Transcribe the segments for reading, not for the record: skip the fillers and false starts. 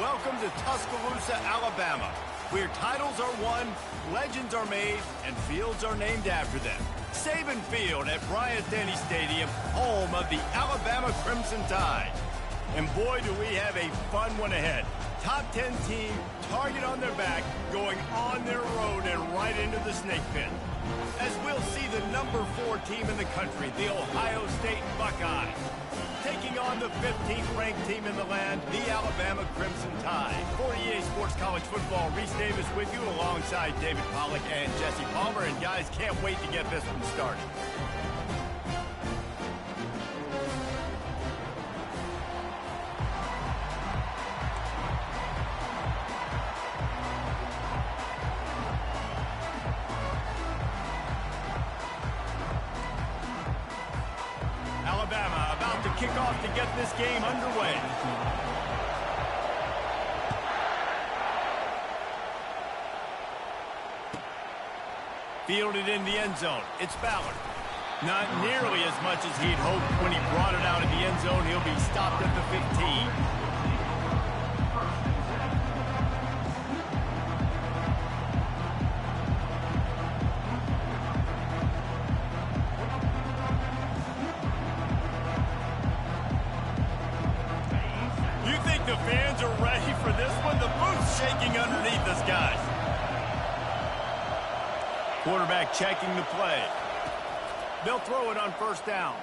welcome to Tuscaloosa, Alabama, where titles are won, legends are made, and fields are named after them. Saban Field at Bryant-Denny Stadium, home of the Alabama Crimson Tide. And boy, do we have a fun one ahead. Top 10 team, target on their back, going on their road and right into the snake pit. As we'll see the number 4 team in the country, the Ohio State Buckeyes, taking on the 15th ranked team in the land, the Alabama Crimson Tide. For EA Sports College Football, Reese Davis with you alongside David Pollack and Jesse Palmer. And guys, can't wait to get this one started. Alabama about to kick off to get this game underway. Fielded in the end zone. It's Ballard. Not nearly as much as he'd hoped when he brought it out of the end zone. He'll be stopped at the 15. The fans are ready for this one. The booth's shaking underneath us, guys. Quarterback checking the play. They'll throw it on first down.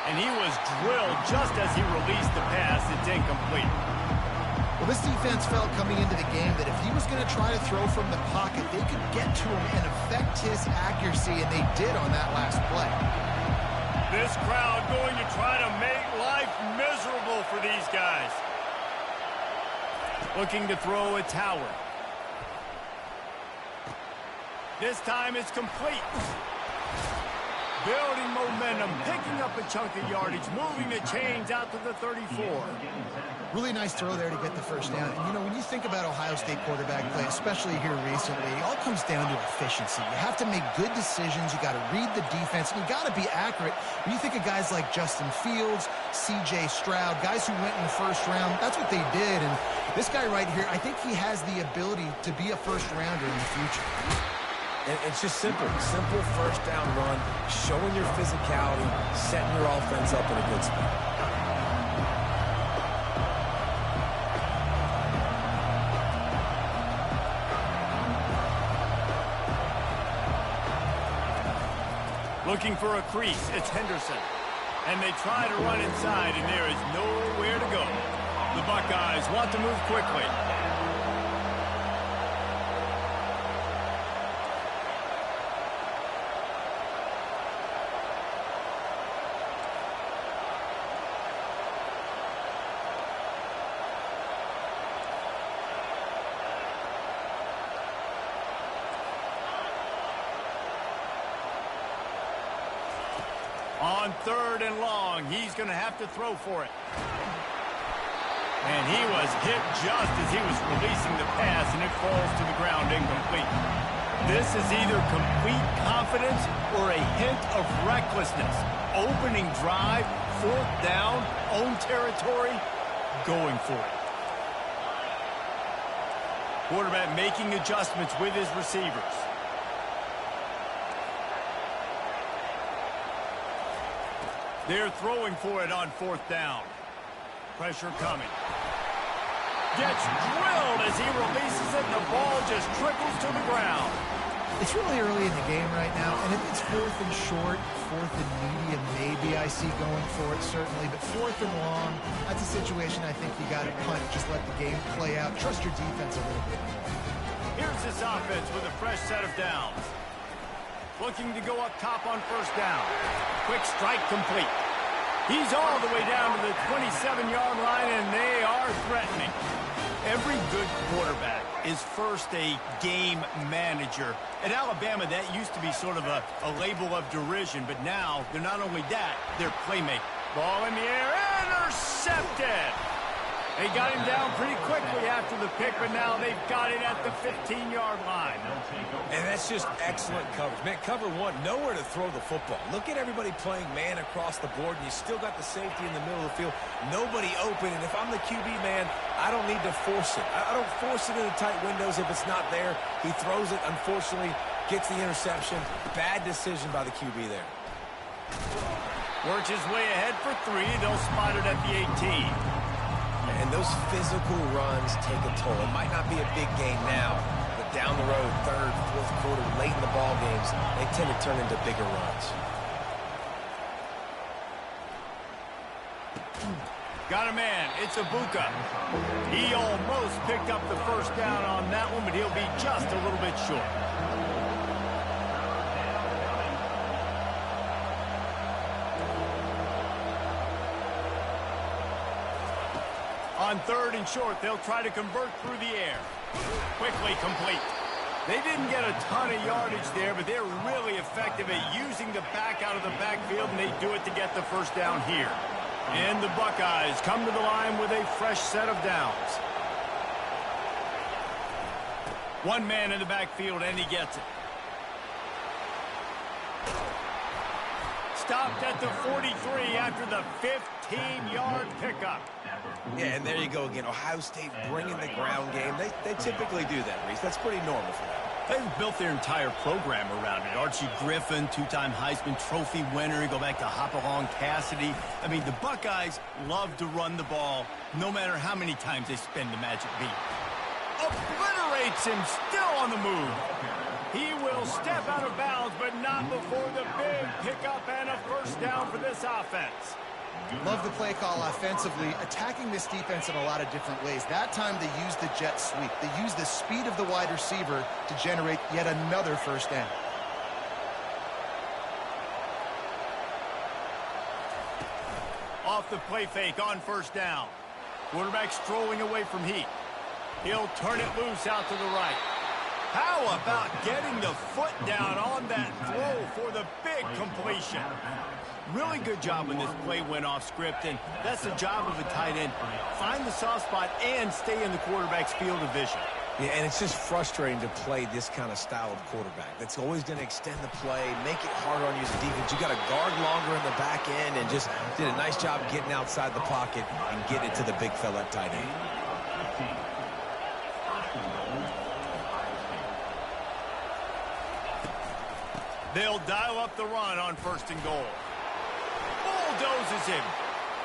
And he was drilled just as he released the pass. It's incomplete. Well, this defense felt coming into the game that if he was going to try to throw from the pocket, they could get to him and affect his accuracy, and they did on that last play. This crowd going to try to make life miserable for these guys. Looking to throw, it's Howard. This time it's complete. Building momentum, picking up a chunk of yardage, moving the chains out to the 34. Really nice throw there to get the first down. And, you know, when you think about Ohio State quarterback play, especially here recently, it all comes down to efficiency. You have to make good decisions. You got to read the defense, and you got to be accurate. When you think of guys like Justin Fields, C.J. Stroud, guys who went in the first round, that's what they did. And this guy right here, I think he has the ability to be a first-rounder in the future. And it's just simple first down run, showing your physicality, setting your offense up in a good spot. Looking for a crease, it's Henderson. And they try to run inside, and there is nowhere to go. The Buckeyes want to move quickly. On third and long, he's going to have to throw for it. And he was hit just as he was releasing the pass, and it falls to the ground incomplete. This is either complete confidence or a hint of recklessness. Opening drive, fourth down, own territory, going for it. Quarterback making adjustments with his receivers. They're throwing for it on fourth down. Pressure coming. Gets drilled as he releases it, and the ball just trickles to the ground. It's really early in the game right now, and if it's fourth and short, fourth and medium, maybe I see going for it, certainly. But fourth and long, that's a situation I think you got to punt. Just let the game play out. Trust your defense a little bit. Here's this offense with a fresh set of downs. Looking to go up top on first down. Quick strike complete. He's all the way down to the 27-yard line, and they are threatening. Every good quarterback is first a game manager. At Alabama, that used to be sort of a label of derision, but now they're not only that, they're playmakers. Ball in the air, intercepted. They got him down pretty quickly after the pick, but now they've got it at the 15-yard line. And that's just excellent coverage. Man, cover one, nowhere to throw the football. Look at everybody playing man across the board, and you still got the safety in the middle of the field. Nobody open, and if I'm the QB, man, I don't need to force it. I don't force it into tight windows if it's not there. He throws it, unfortunately, gets the interception. Bad decision by the QB there. Works his way ahead for 3. They'll spot it at the 18. And those physical runs take a toll. It might not be a big game now, but down the road, third, fourth quarter, late in the ball games, they tend to turn into bigger runs. Got a man. It's Ibuka. He almost picked up the first down on that one, but he'll be just a little bit short. On 3rd and short, they'll try to convert through the air. Quickly complete. They didn't get a ton of yardage there, but they're really effective at using the back out of the backfield, and they do it to get the first down here. And the Buckeyes come to the line with a fresh set of downs. One man in the backfield, and he gets it. Stopped at the 43 after the 15-yard pickup. Yeah, and there you go again. Ohio State bringing the ground game. They typically do that, Reese. That's pretty normal for them. They've built their entire program around it. Archie Griffin, 2-time Heisman Trophy winner. You go back to Hopalong Cassidy. I mean, the Buckeyes love to run the ball, no matter how many times they spend the magic beat. Obliterates him, still on the move. He will step out of bounds, but not before the big pickup and a first down for this offense. Love the play call offensively, attacking this defense in a lot of different ways. That time they used the jet sweep. They used the speed of the wide receiver to generate yet another first down. Off the play fake on first down. Quarterback strolling away from heat. He'll turn it loose out to the right. How about getting the foot down on that throw for the big completion? Really good job when this play went off script, and that's the job of a tight end. Find the soft spot and stay in the quarterback's field of vision. Yeah, and it's just frustrating to play this kind of style of quarterback. That's always going to extend the play, make it harder on you as a defense. You got to guard longer in the back end, and just did a nice job getting outside the pocket and getting it to the big fella at tight end. They'll dial up the run on 1st and goal. Bulldozes him,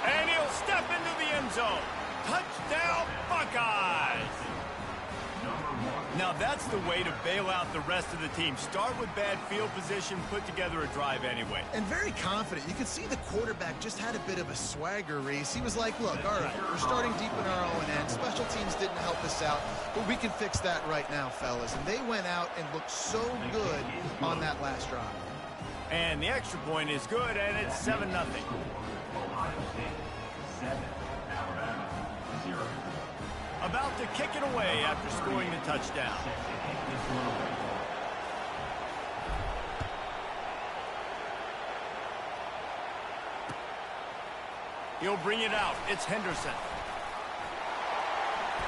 and he'll step into the end zone. Touchdown, Buckeyes! Now that's the way to bail out the rest of the team. Start with bad field position, put together a drive anyway. And very confident. You could see the quarterback just had a bit of a swagger, Reese. He was like, look, all right, we're starting deep in our own end. Special teams didn't help us out, but we can fix that right now, fellas. And they went out and looked so good on that last drive. And the extra point is good, and it's 7-0. About to kick it away after scoring the touchdown. He'll bring it out. It's Henderson.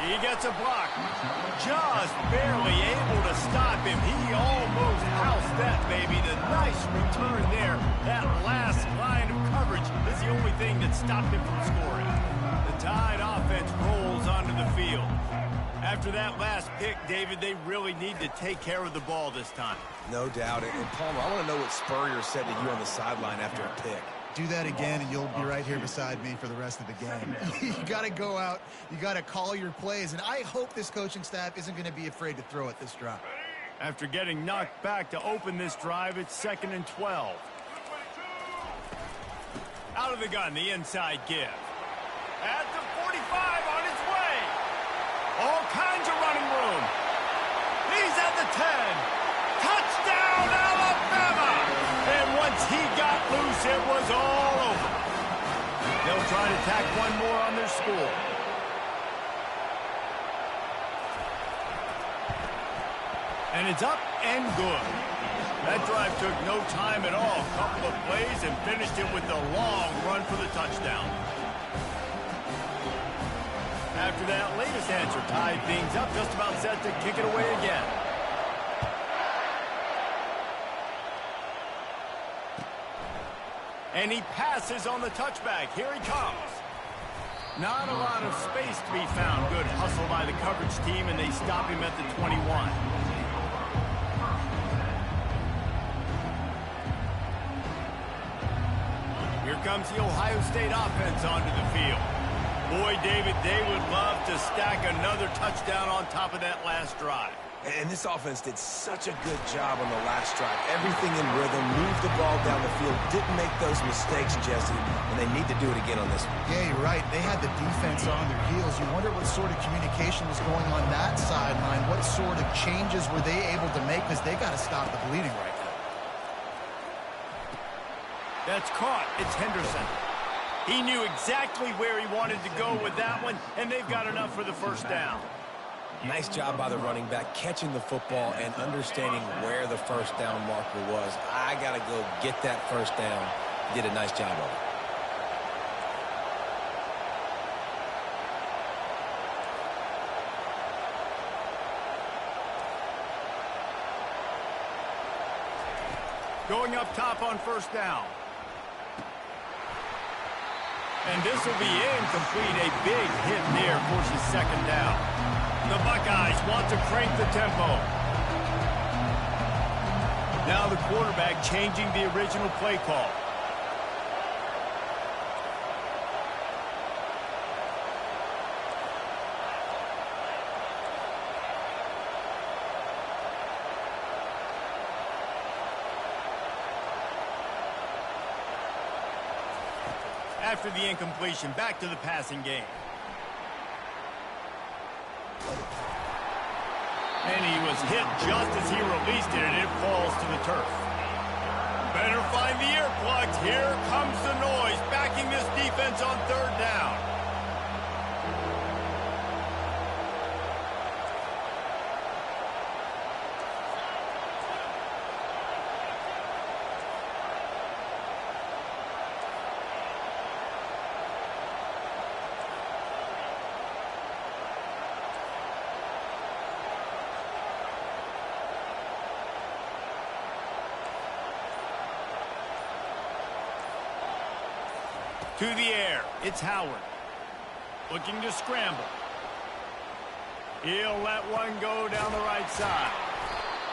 He gets a block. Just barely able to stop him. He almost housed that, baby. The nice return there. That last line of coverage is the only thing that stopped him from scoring. The Tide offense rolls onto the field. After that last pick, David, they really need to take care of the ball this time. No doubt. And Palmer, I want to know what Spurrier said to you on the sideline after a pick. Do that again, and you'll be right here beside me for the rest of the game. You got to go out. You got to call your plays, and I hope this coaching staff isn't going to be afraid to throw at this drive. After getting knocked back to open this drive, it's 2nd and 12. Out of the gun, the inside give. At the 45, on his way. All kinds of running room. He's at the 10. Touchdown, Alabama! And once he got loose, it was all over. They'll try to tack one more on their score. And it's up and good. That drive took no time at all. A couple of plays and finished it with the long run for the touchdown. After that latest answer tied things up, just about set to kick it away again. And he passes on the touchback. Here he comes. Not a lot of space to be found. Good hustle by the coverage team, and they stop him at the 21. Here comes the Ohio State offense onto the field. Boy, David, they would love to stack another touchdown on top of that last drive. And this offense did such a good job on the last drive. Everything in rhythm, moved the ball down the field, didn't make those mistakes, Jesse, and they need to do it again on this one. Yeah, you're right. They had the defense on their heels. You wonder what sort of communication was going on that sideline. What sort of changes were they able to make, because they got to stop the bleeding right now. That's caught. It's Henderson. He knew exactly where he wanted to go with that one, and they've got enough for the first down. Nice job by the running back, catching the football and understanding where the first down marker was. I got to go get that first down. He did a nice job of it. Going up top on first down. And this will be incomplete. A big hit there, forces second down. The Buckeyes want to crank the tempo. Now the quarterback changing the original play call. After the incompletion, back to the passing game. And he was hit just as he released it, and it falls to the turf. Better find the earplugs. Here comes the noise, backing this defense on third down. To the air, it's Howard. Looking to scramble. He'll let one go down the right side.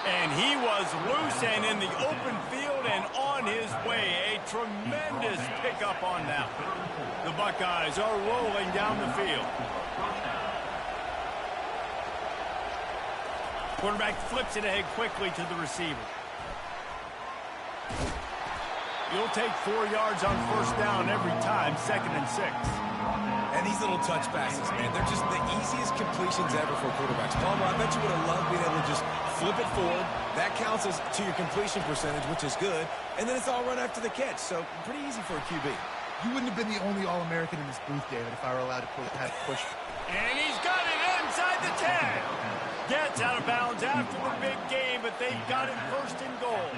And he was loose and in the open field and on his way. A tremendous pickup on that one. The Buckeyes are rolling down the field. Quarterback flips it ahead quickly to the receiver. You'll take 4 yards on first down every time, 2nd and 6. And these little touch passes, man, they're just the easiest completions ever for quarterbacks. Palmer, I bet you would have loved being able to just flip it forward. That counts as to your completion percentage, which is good. And then it's all run after the catch, so pretty easy for a QB. You wouldn't have been the only All-American in this booth, David, if I were allowed to push. And he's got it inside the 10. Gets out of bounds after the big game, but they've got him first and goal.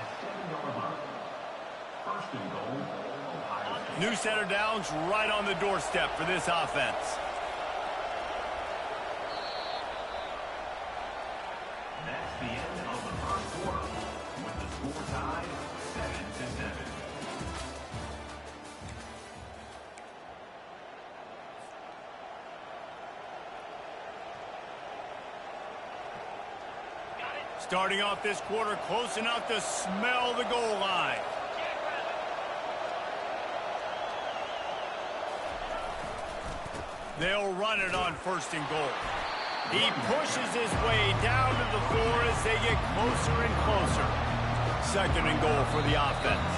New set of downs right on the doorstep for this offense. That's the end of the first quarter, with the score tied 7-7. Starting off this quarter close enough to smell the goal line. They'll run it on first and goal. He pushes his way down to the floor as they get closer and closer. 2nd and goal for the offense.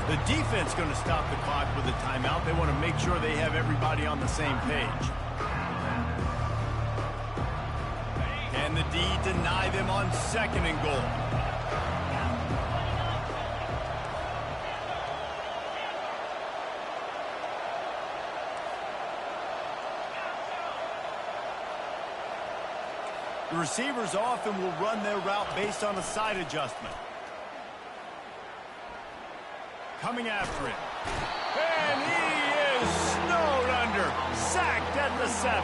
The defense going to stop the clock with a timeout. They want to make sure they have everybody on the same page. And the D deny them on 2nd and goal. The receivers often will run their route based on a side adjustment. Coming after it. And he is snowed under. leader sacked at the 7.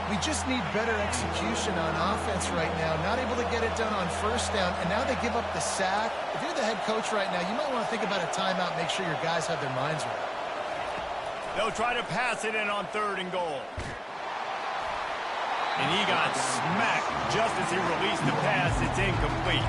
We just need better execution on offense right now. Not able to get it done on first down, and now they give up the sack. If you're the head coach right now, you might want to think about a timeout, make sure your guys have their minds right. They'll try to pass it in on 3rd and goal. And he got smacked just as he released the pass. It's incomplete.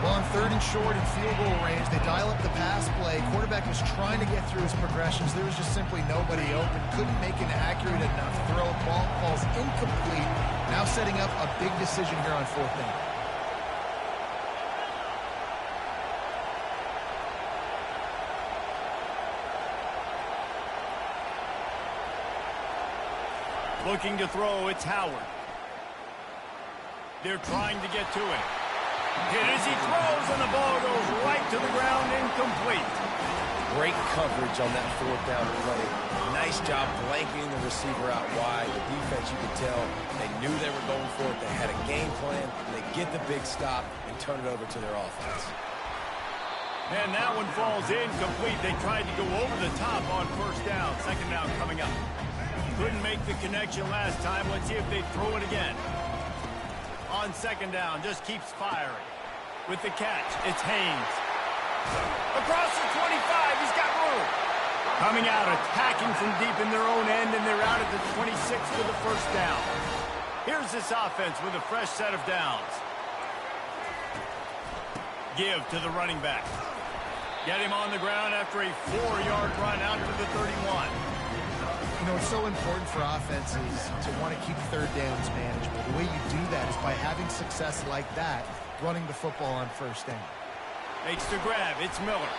Well, on 3rd and short in field goal range, they dial up the pass play. Quarterback was trying to get through his progressions. There was just simply nobody open. Couldn't make an accurate enough throw. Ball falls incomplete. Now setting up a big decision here on 4th down. Looking to throw, it's Howard. They're trying to get to it. Hit as he throws, and the ball goes right to the ground, incomplete. Great coverage on that 4th down play. Nice job blanketing the receiver out wide. The defense, you could tell, they knew they were going for it. They had a game plan. They get the big stop and turn it over to their offense. And that one falls incomplete. They tried to go over the top on 1st down. 2nd down coming up. Couldn't make the connection last time. Let's see if they throw it again. On 2nd down, just keeps firing. With the catch, it's Haynes. Across the 25, he's got room. Coming out, attacking from deep in their own end, and they're out at the 26 for the 1st down. Here's this offense with a fresh set of downs. Give to the running back. Get him on the ground after a 4-yard run out to the 31. You know, it's so important for offenses to want to keep 3rd downs manageable. The way you do that is by having success like that, running the football on 1st down. Makes the grab. It's Miller.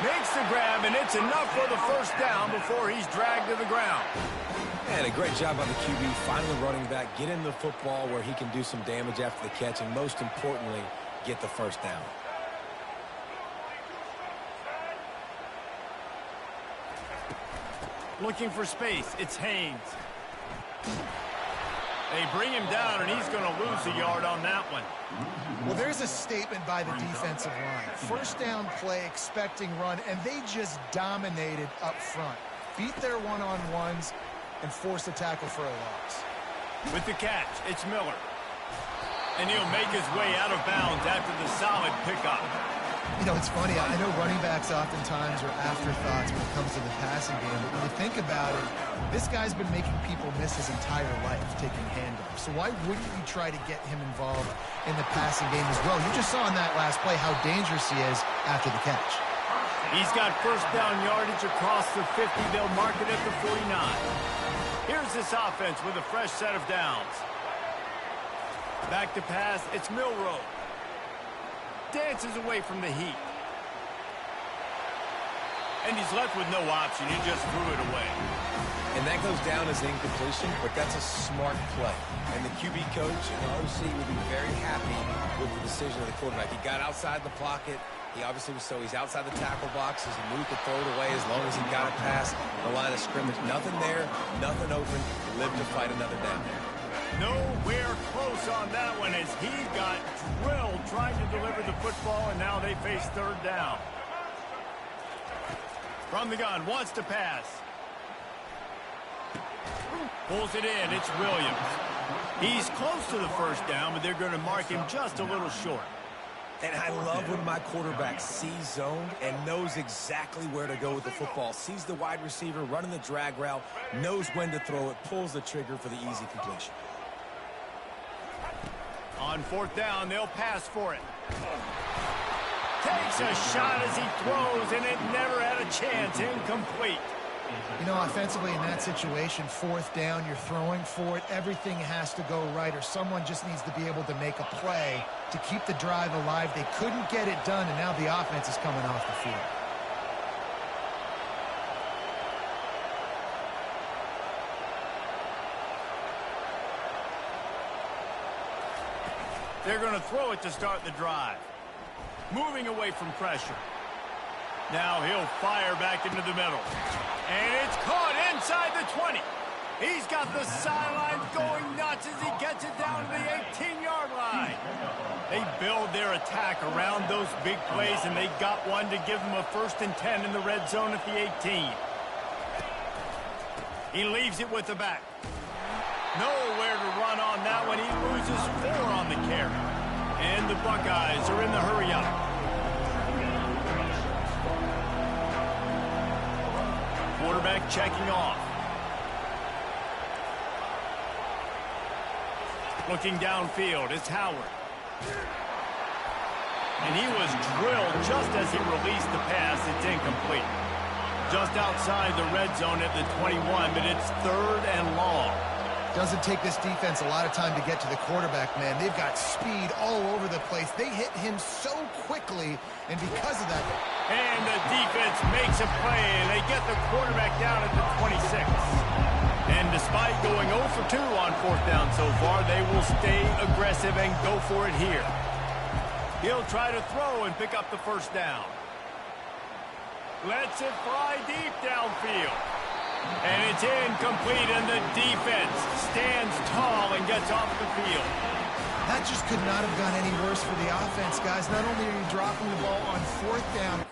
Makes the grab, and it's enough for the 1st down before he's dragged to the ground. And a great job by the QB, finding the running back, get him the football where he can do some damage after the catch, and most importantly, get the 1st down. Looking for space. It's Haynes. They bring him down, and he's going to lose a yard on that one. Well, there's a statement by the defensive line. 1st down play, expecting run, and they just dominated up front. Beat their one-on-ones and force a tackle for a loss. With the catch, it's Miller. And he'll make his way out of bounds after the solid pickup. You know, it's funny. I know running backs oftentimes are afterthoughts when it comes to the passing game. But when you think about it, this guy's been making people miss his entire life taking handoffs. So why wouldn't you try to get him involved in the passing game as well? You just saw in that last play how dangerous he is after the catch. He's got 1st down yardage across the 50. They'll mark it at the 49. Here's this offense with a fresh set of downs. Back to pass. It's Milroe. Dances away from the heat. And he's left with no option. He just threw it away. And that goes down as incompletion, but that's a smart play. And the QB coach and the OC will be very happy with the decision of the quarterback. He got outside the pocket. He obviously was he's outside the tackle box. He moved to throw it away as long as he got it past the line of scrimmage. Nothing there, nothing open. Lived to fight another down there. Nowhere close on that one as he got drilled trying to deliver the football, and now they face 3rd down. From the gun, wants to pass. Pulls it in, it's Williams. He's close to the 1st down, but they're going to mark him just a little short. And I love when my quarterback sees zone and knows exactly where to go with the football. Sees the wide receiver running the drag route, knows when to throw it, pulls the trigger for the easy completion. On 4th down, they'll pass for it. Takes a shot as he throws, and it never had a chance. Incomplete. You know, offensively in that situation, 4th down, you're throwing for it. Everything has to go right, or someone just needs to be able to make a play to keep the drive alive. They couldn't get it done, and now the offense is coming off the field. They're going to throw it to start the drive. Moving away from pressure. Now he'll fire back into the middle. And it's caught inside the 20. He's got the sidelines going nuts as he gets it down to the 18-yard line. They build their attack around those big plays, and they got one to give them a 1st and 10 in the red zone at the 18. He leaves it with the back. Nowhere to run on that one. He loses 4 on the carry. And the Buckeyes are in the hurry-up. Quarterback checking off. Looking downfield, it's Howard. And he was drilled just as he released the pass. It's incomplete. Just outside the red zone at the 21, but it's 3rd and long. Doesn't take this defense a lot of time to get to the quarterback, man. They've got speed all over the place. They hit him so quickly, and because of that... And the defense makes a play, and they get the quarterback down at the 26. And despite going 0 for 2 on 4th down so far, they will stay aggressive and go for it here. He'll try to throw and pick up the 1st down. Lets it fly deep downfield. And it's incomplete, and the defense stands tall and gets off the field. That just could not have gone any worse for the offense, guys. Not only are you dropping the ball on 4th down,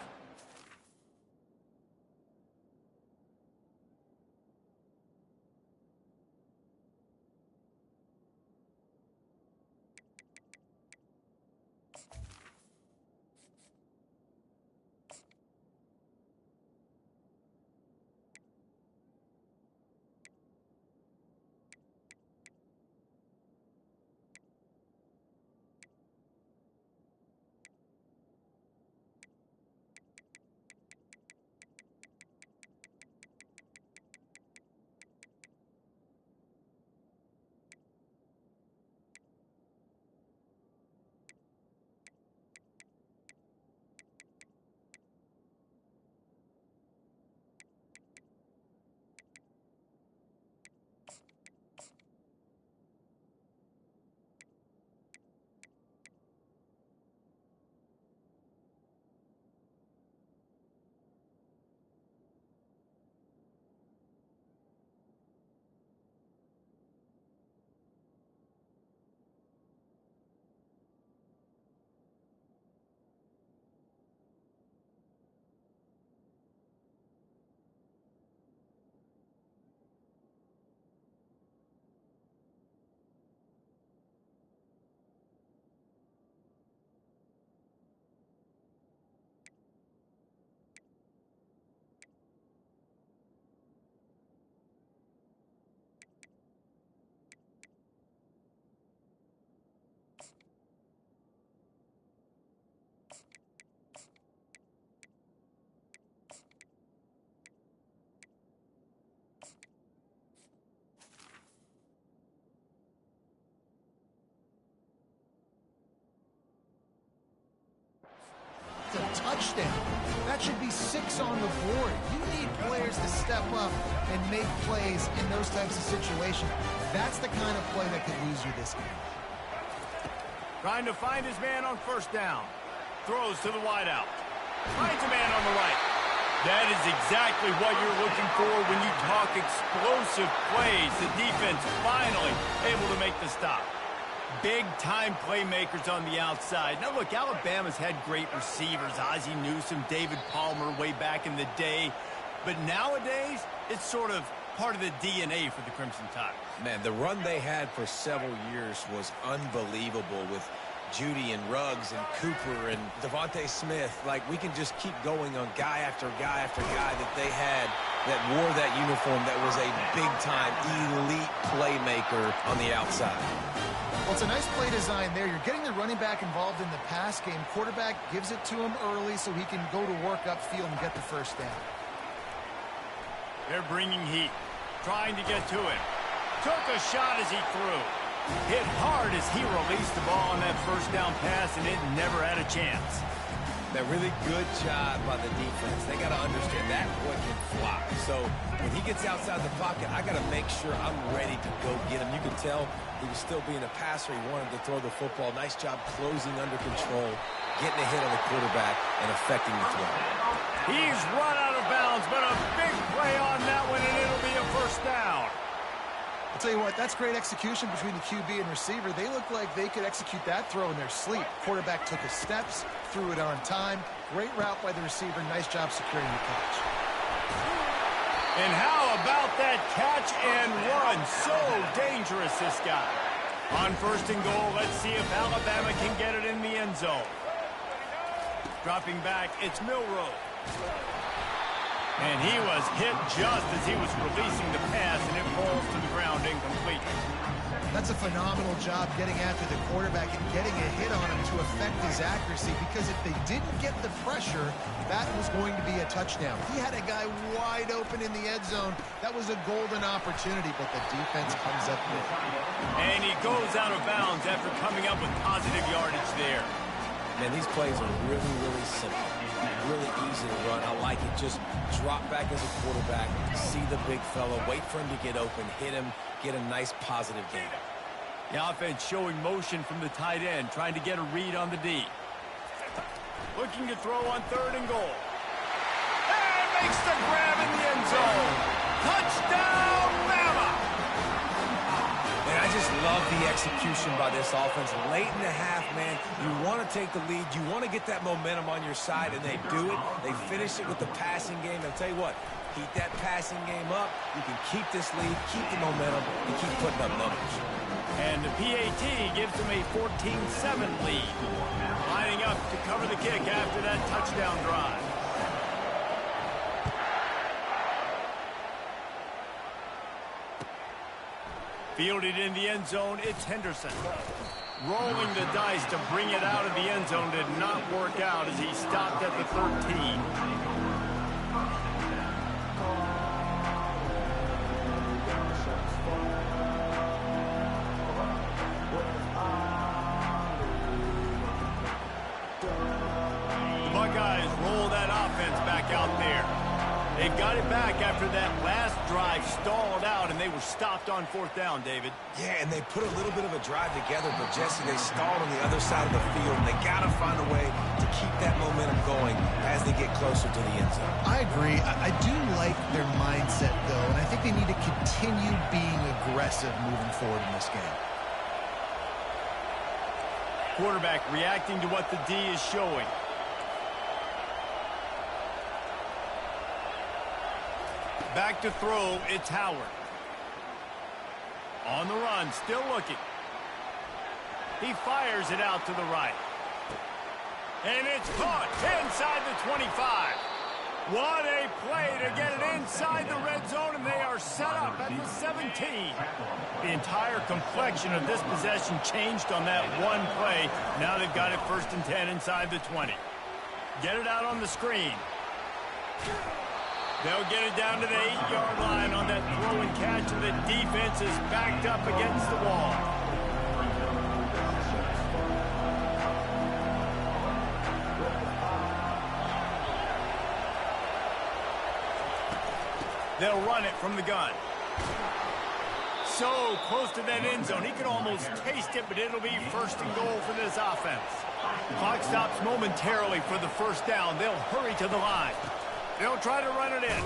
it's a touchdown. That should be 6 on the board. You need players to step up and make plays in those types of situations. That's the kind of play that could lose you this game. Trying to find his man on 1st down. Throws to the wideout. Finds a man on the right. That is exactly what you're looking for when you talk explosive plays. The defense finally able to make the stop. Big-time playmakers on the outside. Now, look, Alabama's had great receivers. Ozzie Newsome, David Palmer way back in the day. But nowadays, it's sort of part of the DNA for the Crimson Tide. Man, the run they had for several years was unbelievable with Judy and Ruggs and Cooper and Devontae Smith. Like, we can just keep going on guy after guy after guy that they had that wore that uniform that was a big-time elite playmaker on the outside. Well, it's a nice play design there. You're getting the running back involved in the pass game. Quarterback gives it to him early so he can go to work upfield and get the 1st down. They're bringing heat, trying to get to him. Took a shot as he threw. Hit hard as he released the ball on that 1st down pass, and it never had a chance. That really good job by the defense. They got to understand that boy can fly. So when he gets outside the pocket, I got to make sure I'm ready to go get him. You can tell he was still being a passer. He wanted to throw the football. Nice job closing under control, getting a hit on the quarterback, and affecting the throw. He's run out of bounds, but a big play on that one, and it'll be a 1st down. I'll tell you what, that's great execution between the QB and receiver. They look like they could execute that throw in their sleep. Quarterback took his steps, threw it on time. Great route by the receiver. Nice job securing the catch. And how about that catch and run? So dangerous, this guy. On first and goal, let's see if Alabama can get it in the end zone. Dropping back, it's Milroe. And he was hit just as he was releasing the pass, and it falls to the ground incomplete. That's a phenomenal job getting after the quarterback and getting a hit on him to affect his accuracy, because if they didn't get the pressure, that was going to be a touchdown. He had a guy wide open in the end zone. That was a golden opportunity, but the defense comes up big. And he goes out of bounds after coming up with positive yardage there. Man, these plays are really, really simple. Really easy to run. I like it. Just drop back as a quarterback, see the big fella, wait for him to get open, hit him, get a nice positive gain. The offense showing motion from the tight end, trying to get a read on the D. Looking to throw on third and goal. And makes the grab in the end zone. Touchdown, Bama! And I just love the execution by this offense. Late in the half, man, you want to take the lead. You want to get that momentum on your side, and they do it. They finish it with the passing game. I'll tell you what, keep that passing game up. You can keep this lead, keep the momentum, and keep putting up numbers. And the PAT gives them a 14-7 lead. Lining up to cover the kick after that touchdown drive. Fielded in the end zone, it's Henderson. Rolling the dice to bring it out of the end zone did not work out as he stopped at the 13. The Buckeyes roll that offense back out there. They got it back after that last drive stalled out, and they were stopped on fourth down, David. Yeah, and they put a little bit of a drive together, but, Jesse, they stalled on the other side of the field, and they got to find a way to keep that momentum going as they get closer to the end zone. I agree. I do like their mindset, though, and I think they need to continue being aggressive moving forward in this game. Quarterback reacting to what the D is showing. Back to throw, it's Howard. On the run, still looking. He fires it out to the right. And it's caught inside the 25. What a play to get it inside the red zone, and they are set up at the 17. The entire complexion of this possession changed on that one play. Now they've got it first and 10 inside the 20. Get it out on the screen. They'll get it down to the 8-yard line on that throw and catch, and the defense is backed up against the wall. They'll run it from the gun. So close to that end zone. He can almost taste it, but it'll be first and goal for this offense. Clock stops momentarily for the first down. They'll hurry to the line. They'll try to run it in.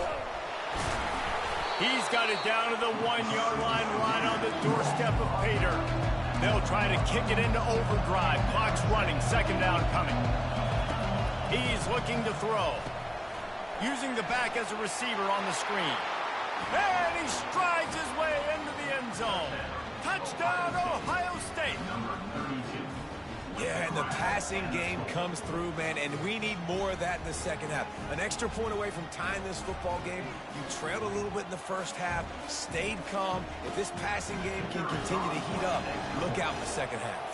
He's got it down to the 1-yard line, right on the doorstep of Pater. They'll try to kick it into overdrive. Clock's running. Second down coming. He's looking to throw. Using the back as a receiver on the screen. And he strides his way into the end zone. Touchdown, Ohio State. Yeah, and the passing game comes through, man, and we need more of that in the second half. An extra point away from tying this football game. You trailed a little bit in the first half, stayed calm. If this passing game can continue to heat up, look out in the second half.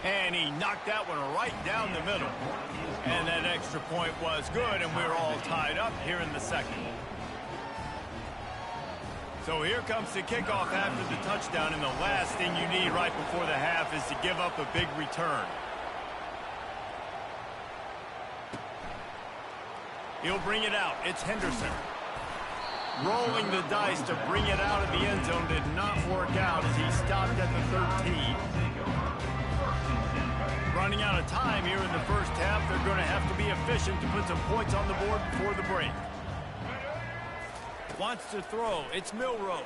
And he knocked that one right down the middle. And that extra point was good, and we're all tied up here in the second. So here comes the kickoff after the touchdown, and the last thing you need right before the half is to give up a big return. He'll bring it out. It's Henderson. Rolling the dice to bring it out of the end zone did not work out as he stopped at the 13. Running out of time here in the first half, they're going to have to be efficient to put some points on the board before the break. Wants to throw. It's Milroe.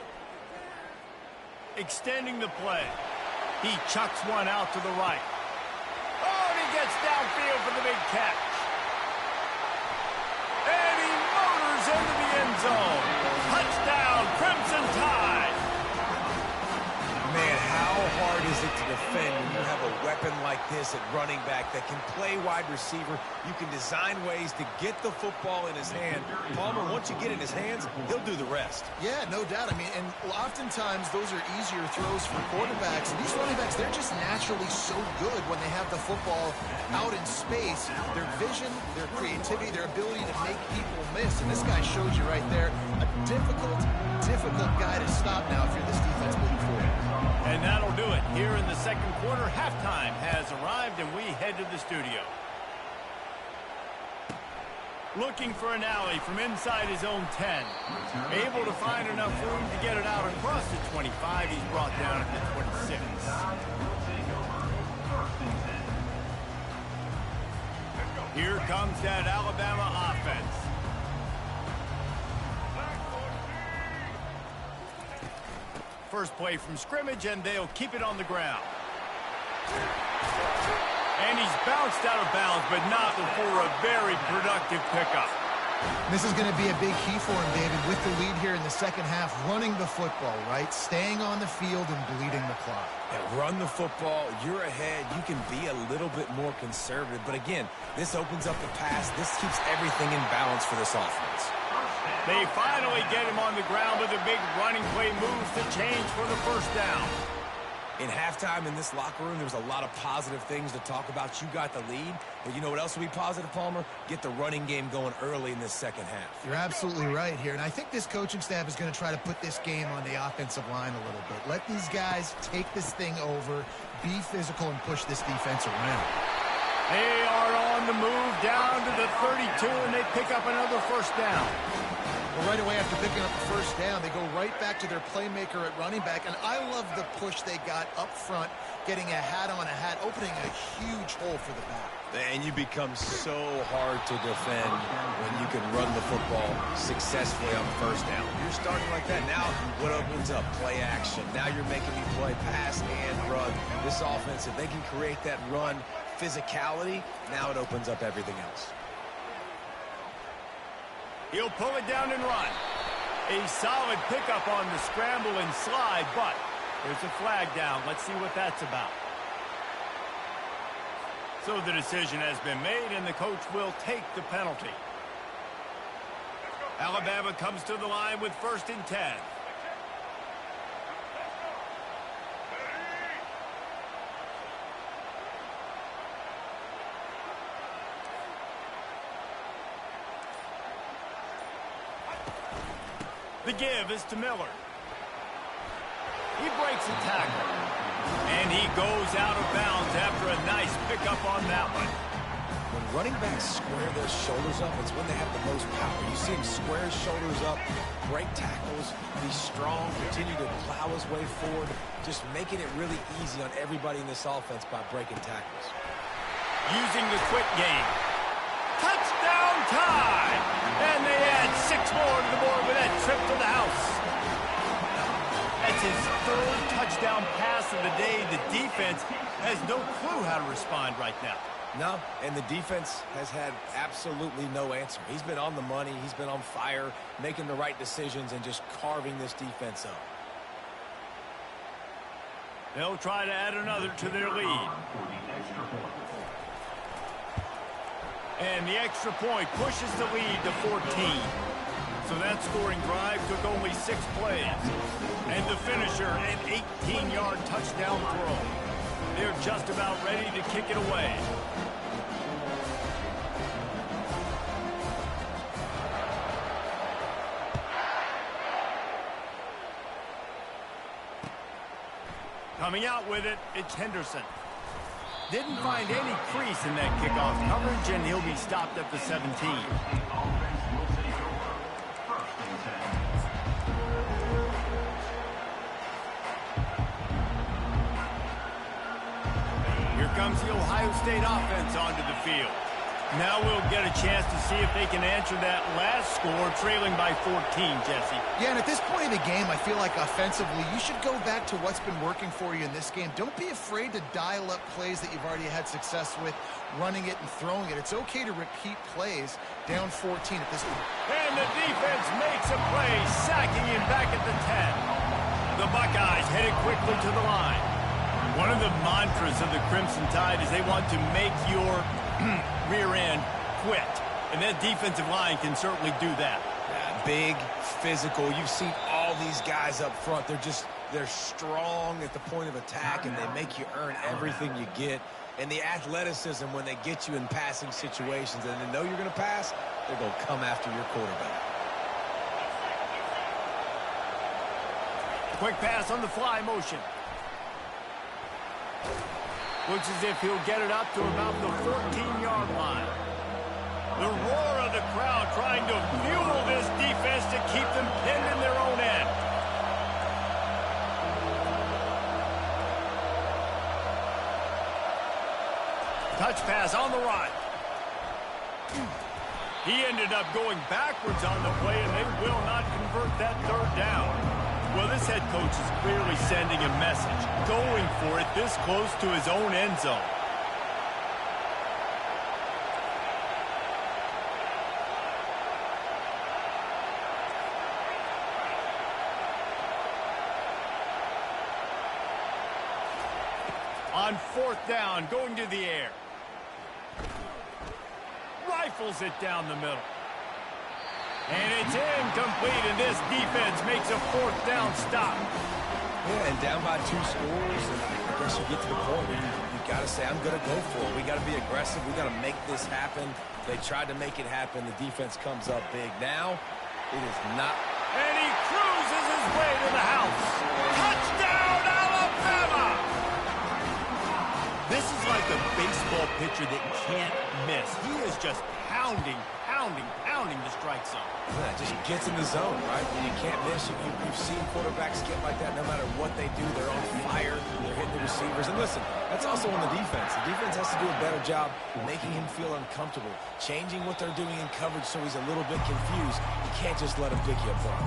Extending the play. He chucks one out to the right. Oh, and he gets downfield for the big catch. And that can play wide receiver. You can design ways to get the football in his hand. Palmer, once you get it in his hands, he'll do the rest. Yeah, no doubt. I mean, and oftentimes those are easier throws for quarterbacks. And these running backs, they're just naturally so good when they have the football out in space. Their vision, their creativity, their ability to make people miss. And this guy shows you right there a difficult guy to stop now if you're this defense moving forward. And that'll do it. Here in the second quarter, halftime has arrived, and we head to the studio. Looking for an alley from inside his own 10. Able to find enough room to get it out across the 25. He's brought down at the 26. Here comes that Alabama offense. First play from scrimmage, and they'll keep it on the ground. And he's bounced out of bounds, but not before a very productive pickup. This is going to be a big key for him, David, with the lead here in the second half, running the football, right? Staying on the field and bleeding the clock. Yeah, run the football. You're ahead. You can be a little bit more conservative. But again, this opens up the pass. This keeps everything in balance for this offense. They finally get him on the ground with a big running play moves to change for the first down. In halftime in this locker room, there was a lot of positive things to talk about. You got the lead, but you know what else will be positive, Palmer? Get the running game going early in this second half. You're absolutely right here, and I think this coaching staff is going to try to put this game on the offensive line a little bit. Let these guys take this thing over, be physical, and push this defense around. They are on the move down to the 32, and they pick up another first down. Well, right away after picking up the first down, they go right back to their playmaker at running back, and I love the push they got up front, getting a hat on a hat, opening a huge hole for the back. And you become so hard to defend when you can run the football successfully on first down. You're starting like that. Now what opens up? Play action. Now you're making me play pass and run. This offense, if they can create that run physicality, now it opens up everything else. He'll pull it down and run. A solid pickup on the scramble and slide, but there's a flag down. Let's see what that's about. So the decision has been made, and the coach will take the penalty. Alabama comes to the line with 1st and 10. The give is to Miller. He breaks a tackle. And he goes out of bounds after a nice pickup on that one. When running backs square their shoulders up, it's when they have the most power. You see him square his shoulders up, break tackles, be strong, continue to plow his way forward, just making it really easy on everybody in this offense by breaking tackles. Using the quick game. Touchdown time! And they add 6 more to the board with that trip to the house. That's his 3rd touchdown pass of the day. The defense has no clue how to respond right now. No, and the defense has had absolutely no answer. He's been on the money. He's been on fire, making the right decisions and just carving this defense up. They'll try to add another to their lead. And the extra point pushes the lead to 14. So that scoring drive took only 6 plays. And the finisher, an 18-yard touchdown throw. They're just about ready to kick it away. Coming out with it, it's Henderson. Didn't find any crease in that kickoff coverage, and he'll be stopped at the 17. Here comes the Ohio State offense onto the field. Now we'll get a chance to see if they can answer that last score, trailing by 14, Jesse. Yeah, and at this point in the game, I feel like offensively, you should go back to what's been working for you in this game. Don't be afraid to dial up plays that you've already had success with, running it and throwing it. It's okay to repeat plays down 14 at this point. And the defense makes a play, sacking him back at the 10. The Buckeyes headed quickly to the line. One of the mantras of the Crimson Tide is they want to make your rear end quit. And that defensive line can certainly do that. Yeah, big, physical. You've seen all these guys up front. They're strong at the point of attack, and they make you earn everything you get. And the athleticism when they get you in passing situations and they know you're going to pass, they're going to come after your quarterback. Quick pass on the fly motion. Looks as if he'll get it up to about the 14-yard line. The roar of the crowd trying to fuel this defense to keep them pinned in their own end. Touch pass on the right. He ended up going backwards on the play, and they will not convert that third down. Well, this head coach is clearly sending a message, going for it this close to his own end zone. On fourth down, going to the air. Rifles it down the middle. And it's incomplete, and this defense makes a fourth down stop. Yeah, and down by 2 scores, and I guess you get to the point where you got to say, I'm going to go for it. We got to be aggressive. We got to make this happen. They tried to make it happen. The defense comes up big. Now, it is not. And he cruises his way to the house. Touchdown, Alabama! This is like a baseball pitcher that can't miss. He is just pounding the strike zone. Yeah, just gets in the zone, right? When you can't miss, you've seen quarterbacks get like that. No matter what they do, they're on fire. They're hitting the receivers. And listen, that's also on the defense. The defense has to do a better job making him feel uncomfortable, changing what they're doing in coverage so he's a little bit confused. You can't just let him pick you apart.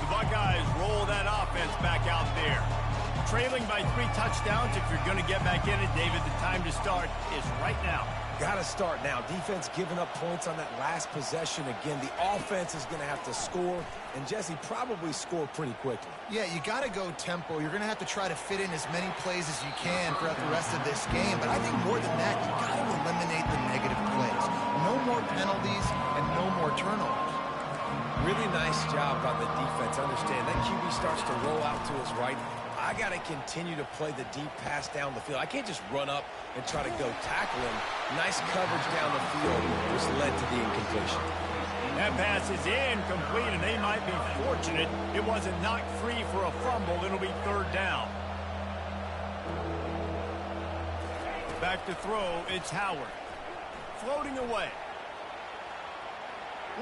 The Buckeyes roll that offense back out there. Trailing by 3 touchdowns. If you're going to get back in it, David, the time to start is right now. Got to start now. Defense giving up points on that last possession. Again, the offense is going to have to score, and Jesse probably score pretty quickly. Yeah, you got to go tempo. You're going to have to try to fit in as many plays as you can throughout the rest of this game. But I think more than that, you got to eliminate the negative plays. No more penalties and no more turnovers. Really nice job by the defense. Understand that QB starts to roll out to his right. I got to continue to play the deep pass down the field. I can't just run up and try to go tackle him. Nice coverage down the field, which led to the incompletion. That pass is incomplete, and they might be fortunate it wasn't knocked free for a fumble. It'll be third down. Back to throw, it's Howard. Floating away.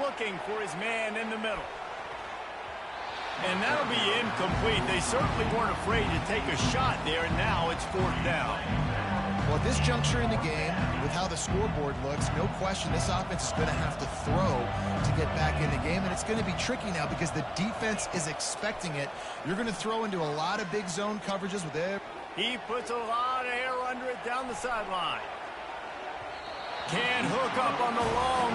Looking for his man in the middle. And that'll be incomplete. They certainly weren't afraid to take a shot there, and now it's fourth down. Well, at this juncture in the game, with how the scoreboard looks, no question this offense is going to have to throw to get back in the game, and it's going to be tricky now because the defense is expecting it. You're going to throw into a lot of big zone coverages with it. He puts a lot of air under it down the sideline. Can't hook up on the long